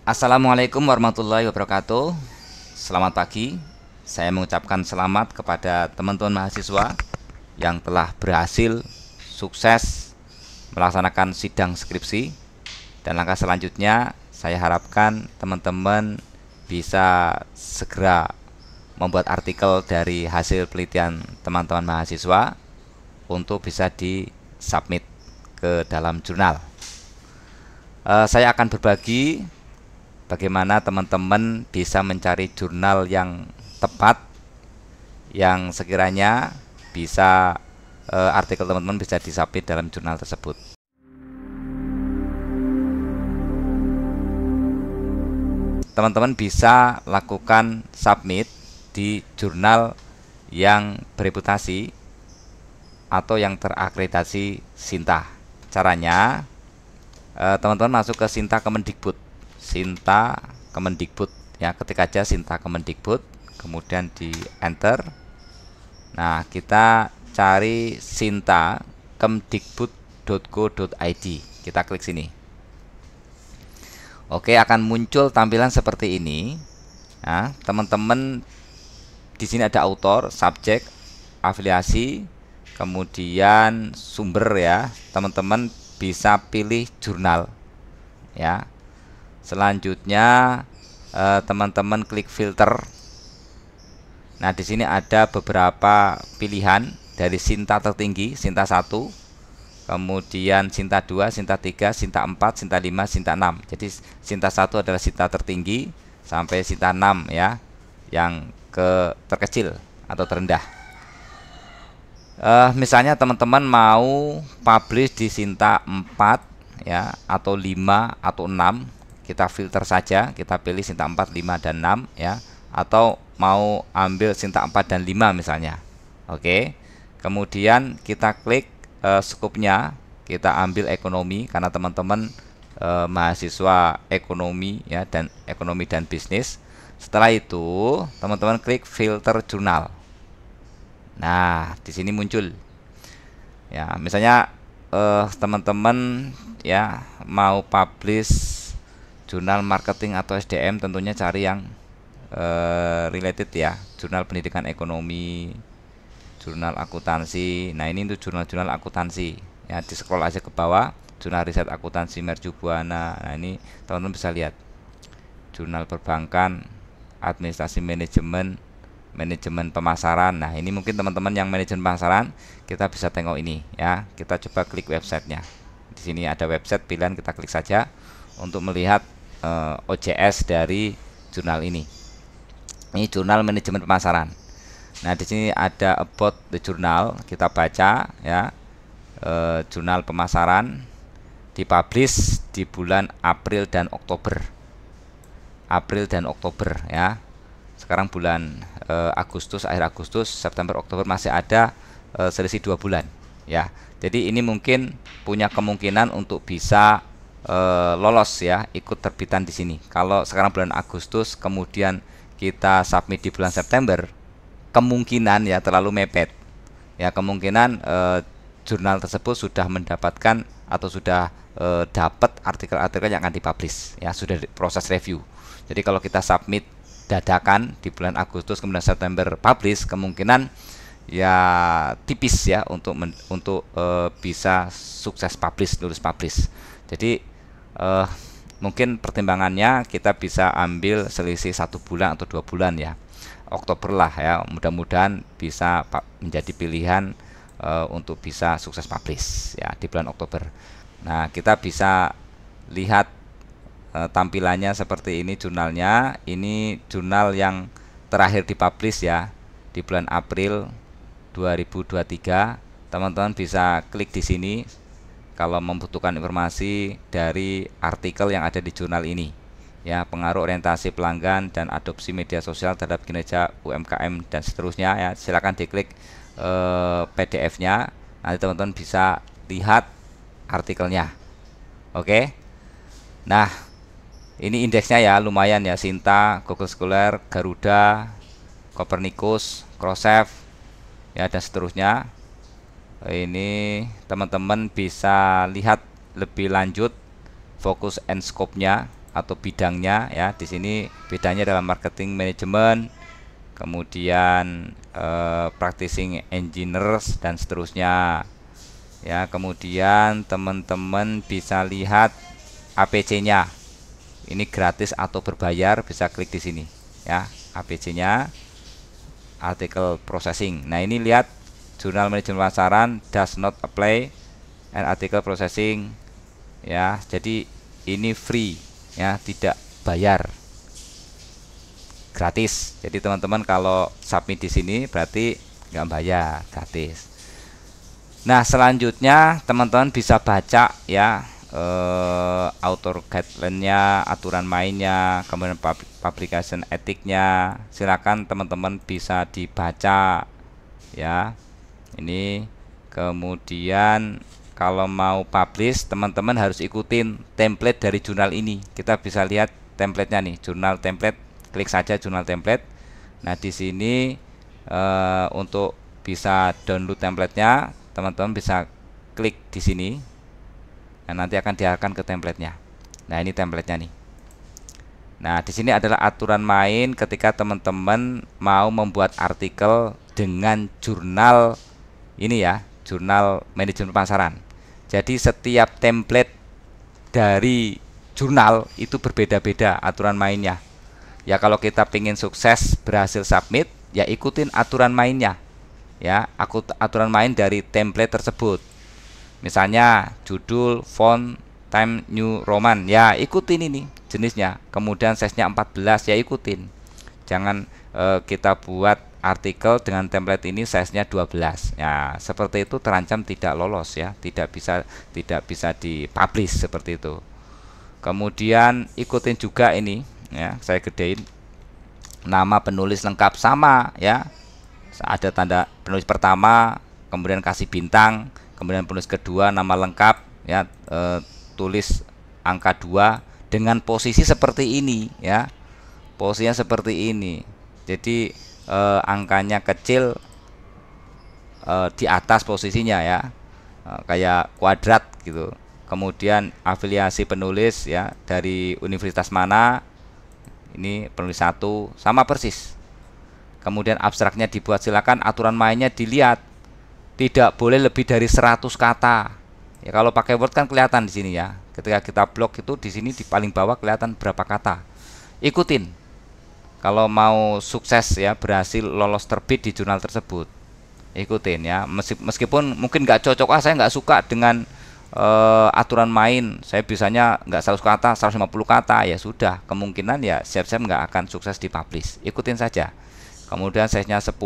Assalamualaikum warahmatullahi wabarakatuh. Selamat pagi. Saya mengucapkan selamat kepada teman-teman mahasiswa yang telah berhasil sukses melaksanakan sidang skripsi. Dan langkah selanjutnya, saya harapkan teman-teman bisa segera membuat artikel dari hasil penelitian teman-teman mahasiswa untuk bisa disubmit ke dalam jurnal. Saya akan berbagi bagaimana teman-teman bisa mencari jurnal yang tepat, yang sekiranya bisa artikel teman-teman bisa disubmit dalam jurnal tersebut. Teman-teman bisa lakukan submit di jurnal yang bereputasi atau yang terakreditasi Sinta. Caranya, teman-teman masuk ke Sinta Kemendikbud. Sinta Kemendikbud ya, ketik aja Sinta Kemendikbud, kemudian di enter. Nah, kita cari Sinta kemdikbud.go.id. Kita klik sini. Oke, akan muncul tampilan seperti ini. Nah, teman-teman di sini ada autor, subjek, afiliasi, kemudian sumber ya. Teman-teman bisa pilih jurnal ya. Selanjutnya teman-teman klik filter. Nah, di sini ada beberapa pilihan dari Sinta tertinggi, Sinta 1, kemudian Sinta 2, Sinta 3, Sinta 4, Sinta 5, Sinta 6. Jadi Sinta 1 adalah Sinta tertinggi sampai Sinta 6 ya, yang terkecil atau terendah. Misalnya teman-teman mau publish di Sinta 4 ya, atau 5 atau 6. Kita filter saja, kita pilih Sinta 4, 5, dan 6 ya, atau mau ambil Sinta 4 dan 5 misalnya. Oke. Kemudian kita klik skupnya, kita ambil ekonomi karena teman-teman mahasiswa ekonomi ya, dan ekonomi dan bisnis. Setelah itu, teman-teman klik filter jurnal. Nah, di sini muncul. Ya, misalnya teman-teman ya mau publish jurnal marketing atau SDM, tentunya cari yang related ya, jurnal pendidikan ekonomi, jurnal akuntansi. Nah, ini untuk jurnal-jurnal akuntansi ya, di scroll aja ke bawah, jurnal riset akuntansi Mercubuana. Nah, ini teman-teman bisa lihat jurnal perbankan, administrasi manajemen, manajemen pemasaran. Nah, ini mungkin teman-teman yang manajemen pemasaran, kita bisa tengok ini ya. Kita coba klik websitenya. Di sini ada website pilihan, kita klik saja untuk melihat OJS dari jurnal ini. Ini jurnal manajemen pemasaran. Nah, di sini ada about the journal, kita baca ya. Jurnal pemasaran dipublish di bulan April dan Oktober. April dan Oktober ya. Sekarang bulan Agustus, akhir Agustus, September, Oktober, masih ada selisih 2 bulan ya. Jadi ini mungkin punya kemungkinan untuk bisa lolos ya, ikut terbitan di sini. Kalau sekarang bulan Agustus, kemudian kita submit di bulan September, kemungkinan ya terlalu mepet ya, kemungkinan jurnal tersebut sudah mendapatkan atau sudah dapat artikel-artikel yang akan dipublish ya, sudah proses review. Jadi kalau kita submit dadakan di bulan Agustus kemudian September publish, kemungkinan ya tipis ya untuk bisa sukses publish, lulus publish. Jadi mungkin pertimbangannya kita bisa ambil selisih 1 bulan atau 2 bulan ya, Oktober lah ya, mudah-mudahan bisa menjadi pilihan untuk bisa sukses publish ya di bulan Oktober. Nah, kita bisa lihat tampilannya seperti ini jurnalnya. Ini jurnal yang terakhir dipublish ya di bulan April 2023. Teman-teman bisa klik di sini kalau membutuhkan informasi dari artikel yang ada di jurnal ini ya, pengaruh orientasi pelanggan dan adopsi media sosial terhadap kinerja UMKM dan seterusnya ya. Silakan diklik PDF-nya, nanti teman-teman bisa lihat artikelnya. Oke. Nah, ini indeksnya ya lumayan ya, Sinta, Google Scholar, Garuda, Copernicus, Crossref ya, dan seterusnya. Ini teman-teman bisa lihat lebih lanjut fokus and scope-nya atau bidangnya ya. Di sini bidangnya dalam marketing management, kemudian practicing engineers dan seterusnya ya. Kemudian teman-teman bisa lihat APC-nya, ini gratis atau berbayar, bisa klik di sini ya. APC-nya, article processing. Nah ini lihat, jurnal manajemen pemasaran does not apply and article processing ya. Jadi ini free ya, tidak bayar, gratis. Jadi teman-teman kalau submit di sini berarti nggak bayar, gratis. Nah selanjutnya teman-teman bisa baca ya, author guideline-nya, aturan mainnya, kemudian publication etiknya. Silakan teman-teman bisa dibaca ya. Ini kemudian kalau mau publish, teman-teman harus ikutin template dari jurnal ini. Kita bisa lihat template-nya nih, jurnal template. Klik saja jurnal template. Nah di sini untuk bisa download template-nya, teman-teman bisa klik di sini. Nah, nanti akan diarahkan ke template-nya. Nah ini template-nya nih. Nah di sini adalah aturan main ketika teman-teman mau membuat artikel dengan jurnal ini ya, jurnal manajemen pemasaran. Jadi setiap template dari jurnal itu berbeda-beda aturan mainnya. Ya kalau kita pengen sukses berhasil submit, ya ikutin aturan mainnya. Ya, aturan main dari template tersebut. Misalnya judul, font, time New Roman, ya ikutin ini jenisnya. Kemudian size-nya 14, ya ikutin. Jangan kita buat artikel dengan template ini size-nya 12. Ya, seperti itu terancam tidak lolos ya, tidak bisa dipublish seperti itu. Kemudian ikutin juga ini ya, saya gedein. Nama penulis lengkap sama ya. Ada tanda penulis pertama, kemudian kasih bintang, kemudian penulis kedua nama lengkap ya, tulis angka 2 dengan posisi seperti ini ya. Posisinya seperti ini. Jadi angkanya kecil di atas posisinya ya, kayak kuadrat gitu. Kemudian afiliasi penulis ya, dari universitas mana, ini penulis 1 sama persis. Kemudian abstraknya dibuat, silakan aturan mainnya dilihat, tidak boleh lebih dari 100 kata ya. Kalau pakai Word kan kelihatan di sini ya, ketika kita blok itu di sini di paling bawah kelihatan berapa kata. Ikutin kalau mau sukses ya, berhasil lolos terbit di jurnal tersebut, ikutin ya. Meskipun mungkin nggak cocok, saya nggak suka dengan aturan main, saya bisanya nggak 100 kata, 150 kata, ya sudah, kemungkinan ya siap-siap nggak akan sukses dipublish. Ikutin saja. Kemudian size-nya 10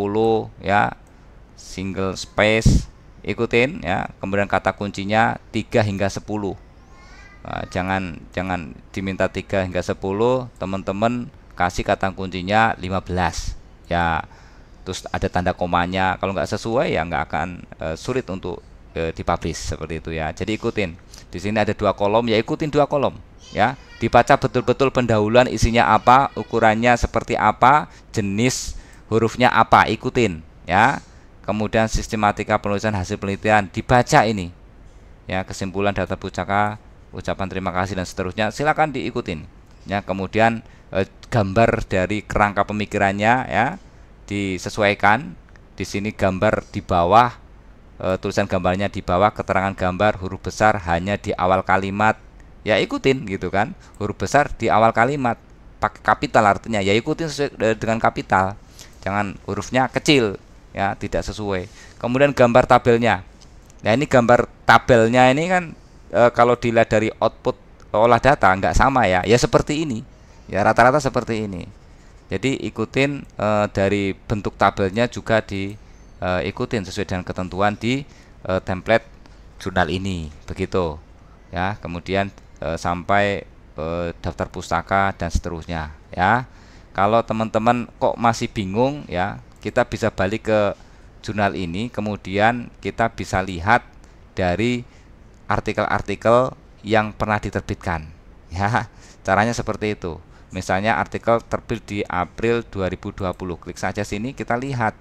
ya, single space, ikutin ya. Kemudian kata kuncinya 3 hingga 10. Nah, jangan diminta 3 hingga 10, teman-teman kasih kata kuncinya 15 ya. Terus ada tanda komanya, kalau nggak sesuai ya nggak akan sulit untuk dipublish seperti itu ya. Jadi ikutin. Di sini ada 2 kolom, ya ikutin 2 kolom ya. Dibaca betul-betul pendahuluan isinya apa, ukurannya seperti apa, jenis hurufnya apa, ikutin ya. Kemudian sistematika penulisan hasil penelitian dibaca ini ya, kesimpulan data pustaka, ucapan terima kasih dan seterusnya, silakan diikutin ya. Kemudian gambar dari kerangka pemikirannya ya disesuaikan. Di sini gambar di bawah, tulisan gambarnya di bawah, keterangan gambar huruf besar hanya di awal kalimat, ya ikutin gitu kan. Huruf besar di awal kalimat pakai kapital, artinya ya ikutin sesuai dengan kapital, jangan hurufnya kecil ya, tidak sesuai. Kemudian gambar tabelnya, nah ini gambar tabelnya ini kan kalau dilihat dari output olah data nggak sama ya, ya seperti ini ya, rata-rata seperti ini. Jadi ikutin dari bentuk tabelnya juga ikutin sesuai dengan ketentuan di template jurnal ini, begitu ya. Kemudian sampai daftar pustaka dan seterusnya ya. Kalau teman-teman kok masih bingung ya, kita bisa balik ke jurnal ini, kemudian kita bisa lihat dari artikel-artikel yang pernah diterbitkan ya. Caranya seperti itu. Misalnya artikel terbit di April 2020, klik saja sini, kita lihat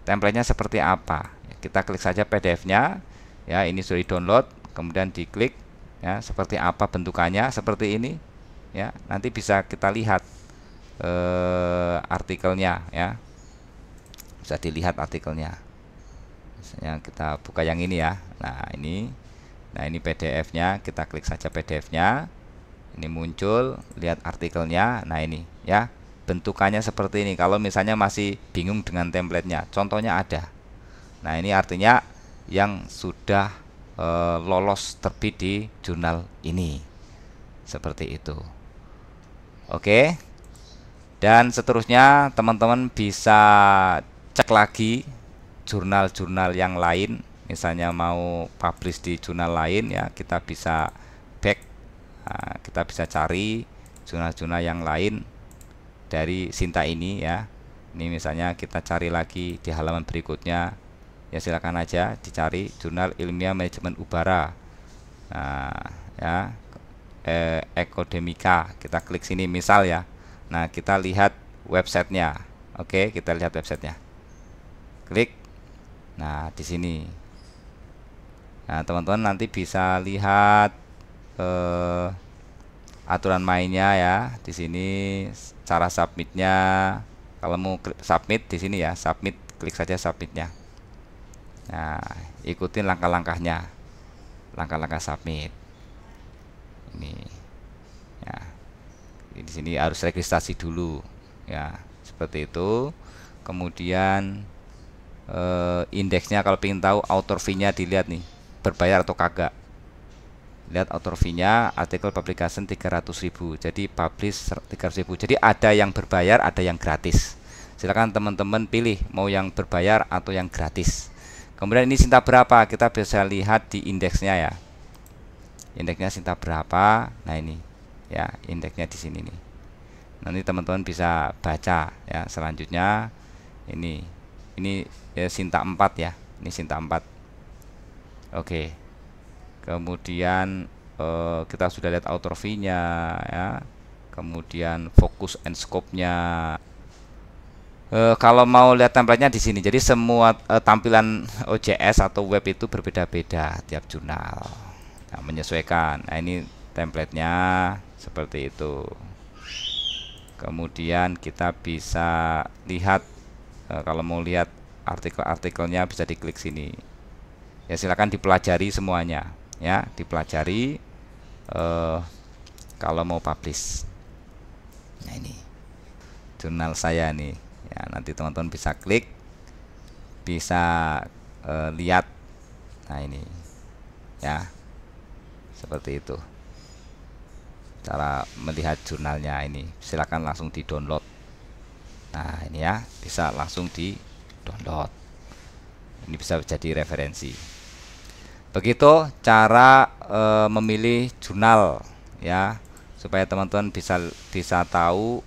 template-nya seperti apa. Kita klik saja PDF-nya ya, ini sudah di download, kemudian diklik ya, seperti apa bentukannya, seperti ini ya. Nanti bisa kita lihat artikelnya ya, bisa dilihat artikelnya. Misalnya kita buka yang ini ya. Nah ini PDF-nya, kita klik saja PDF-nya. Ini muncul, lihat artikelnya. Nah ini ya, bentukannya seperti ini. Kalau misalnya masih bingung dengan template-nya, contohnya ada. Nah ini artinya yang sudah lolos terbit di jurnal ini, seperti itu. Oke. Dan seterusnya teman-teman bisa cek lagi jurnal-jurnal yang lain. Misalnya mau publish di jurnal lain ya, kita bisa back. Nah, kita bisa cari jurnal-jurnal yang lain dari Sinta ini ya. Ini misalnya kita cari lagi di halaman berikutnya ya, silakan aja dicari jurnal ilmiah manajemen ubara. Nah ya, Ecodemica, kita klik sini misal ya. Nah kita lihat websitenya. Oke, kita lihat websitenya, klik. Nah di sini, nah teman-teman nanti bisa lihat aturan mainnya ya. Di sini cara submitnya. Kalau mau klik submit di sini ya, submit, klik saja submitnya. Nah ikutin langkah-langkahnya, langkah-langkah submit ini ya. Di sini harus registrasi dulu ya, seperti itu. Kemudian indeksnya, kalau ingin tahu author fee-nya dilihat nih, berbayar atau kagak. Lihat author fee-nya, artikel publication 300.000, jadi publish 300.000. Jadi ada yang berbayar, ada yang gratis. Silakan teman-teman pilih mau yang berbayar atau yang gratis. Kemudian ini Sinta berapa, kita bisa lihat di indeksnya ya. Indeksnya Sinta berapa. Nah ini ya, indeksnya di sini nih. Nanti teman-teman bisa baca ya. Selanjutnya ini ya, Sinta 4 ya. Ini Sinta 4. Oke. Kemudian kita sudah lihat author fee-nya ya. Kemudian focus and scope-nya. Kalau mau lihat template-nya di sini. Jadi semua tampilan OJS atau web itu berbeda-beda tiap jurnal. Nah, menyesuaikan. Nah, ini template-nya seperti itu. Kemudian kita bisa lihat kalau mau lihat artikel-artikelnya bisa diklik sini ya. Silakan dipelajari semuanya ya, dipelajari kalau mau publish. Nah ini jurnal saya nih ya, nanti teman-teman bisa klik, bisa lihat. Nah ini ya, seperti itu cara melihat jurnalnya. Ini silakan langsung di download. Nah ini ya, bisa langsung di download. Ini bisa jadi referensi. Begitu cara memilih jurnal ya, supaya teman-teman bisa tahu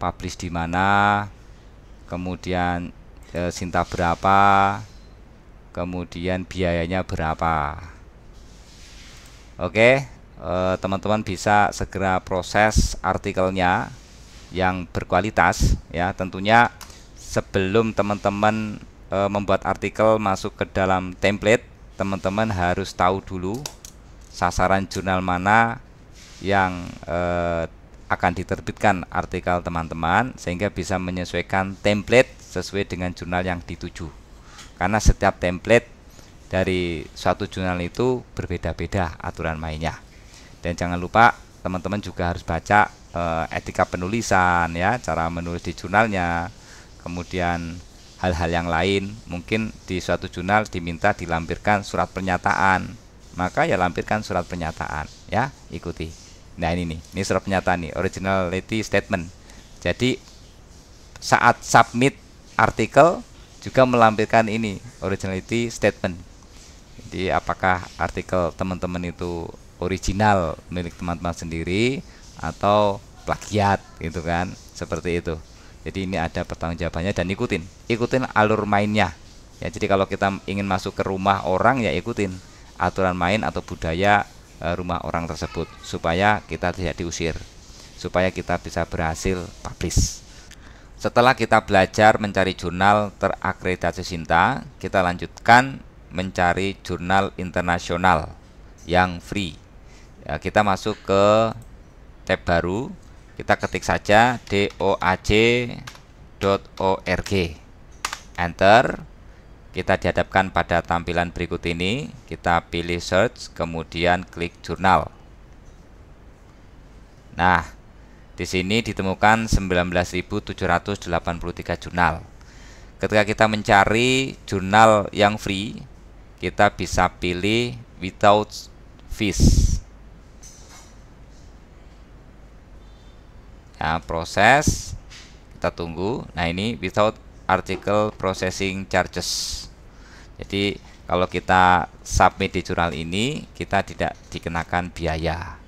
publish di mana, kemudian Sinta berapa, kemudian biayanya berapa. Oke. Teman-teman bisa segera proses artikelnya yang berkualitas ya. Tentunya sebelum teman-teman membuat artikel masuk ke dalam template, teman-teman harus tahu dulu sasaran jurnal mana yang akan diterbitkan artikel teman-teman, sehingga bisa menyesuaikan template sesuai dengan jurnal yang dituju. Karena setiap template dari suatu jurnal itu berbeda-beda aturan mainnya. Dan jangan lupa teman-teman juga harus baca etika penulisan ya, cara menulis di jurnalnya. Kemudian hal-hal yang lain, mungkin di suatu jurnal diminta dilampirkan surat pernyataan, maka ya lampirkan surat pernyataan ya, ikuti. Nah ini nih, ini surat pernyataan nih, originality statement. Jadi saat submit artikel juga melampirkan ini, originality statement. Jadi apakah artikel teman-teman itu original milik teman-teman sendiri atau plagiat gitu kan, seperti itu. Jadi ini ada pertanggungjawabannya, dan ikutin alur mainnya ya. Jadi kalau kita ingin masuk ke rumah orang ya ikutin aturan main atau budaya rumah orang tersebut, supaya kita tidak diusir, supaya kita bisa berhasil publish. Setelah kita belajar mencari jurnal terakreditasi Sinta, kita lanjutkan mencari jurnal internasional yang free ya. Kita masuk ke tab baru, kita ketik saja doaj.org, enter. Kita dihadapkan pada tampilan berikut ini. Kita pilih search, kemudian klik jurnal. Nah, di sini ditemukan 19.783 jurnal. Ketika kita mencari jurnal yang free, kita bisa pilih without fees. Nah, proses, kita tunggu. Nah, ini without article processing charges. Jadi kalau kita submit di jurnal ini, kita tidak dikenakan biaya.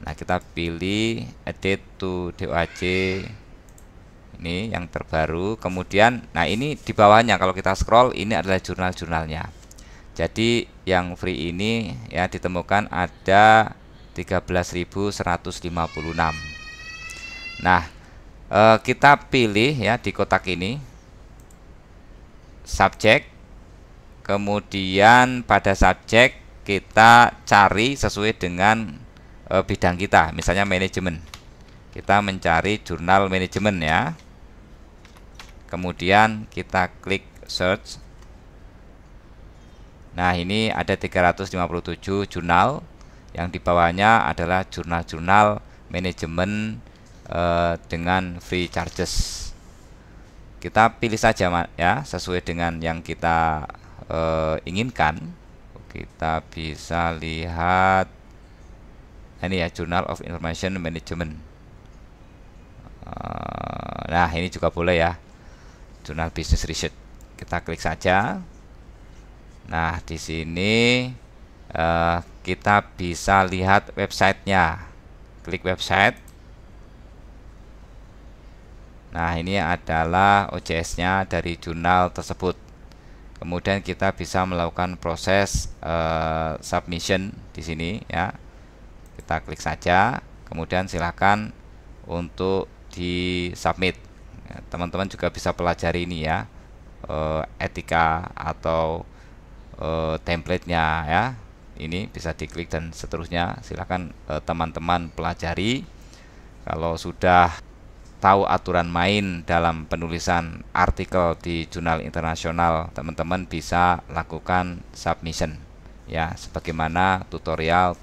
Nah, kita pilih edit to DOAJ, ini yang terbaru. Kemudian, nah ini di bawahnya kalau kita scroll, ini adalah jurnal-jurnalnya. Jadi yang free ini ya ditemukan ada 13.156. Nah, kita pilih ya di kotak ini subjek, kemudian pada subjek kita cari sesuai dengan bidang kita, misalnya manajemen. Kita mencari jurnal manajemen ya. Kemudian kita klik search. Nah, ini ada 357 jurnal. Yang di bawahnya adalah jurnal-jurnal manajemen dengan free charges. Kita pilih saja ya sesuai dengan yang kita inginkan. Kita bisa lihat ini ya, Journal of Information Management. Nah, ini juga boleh ya, Jurnal Business Research. Kita klik saja. Nah, di sini kita bisa lihat websitenya. Klik website. Nah, ini adalah OJS-nya dari jurnal tersebut. Kemudian kita bisa melakukan proses submission di sini ya. Kita klik saja, kemudian silakan untuk di submit. Teman-teman juga bisa pelajari ini ya, etika atau template-nya ya. Ini bisa diklik dan seterusnya. Silakan teman-teman pelajari. Kalau sudah tahu aturan main dalam penulisan artikel di jurnal internasional, teman-teman bisa lakukan submission ya, sebagaimana tutorial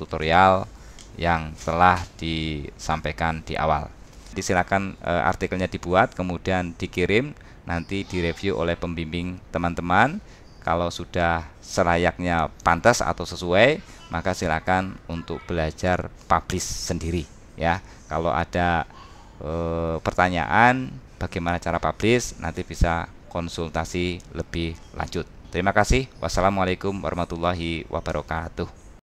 yang telah disampaikan di awal. Jadi silakan artikelnya dibuat, kemudian dikirim, nanti direview oleh pembimbing teman-teman. Kalau sudah selayaknya pantas atau sesuai, maka silakan untuk belajar publish sendiri ya. Kalau ada pertanyaan bagaimana cara publish, nanti bisa konsultasi lebih lanjut. Terima kasih. Wassalamualaikum warahmatullahi wabarakatuh.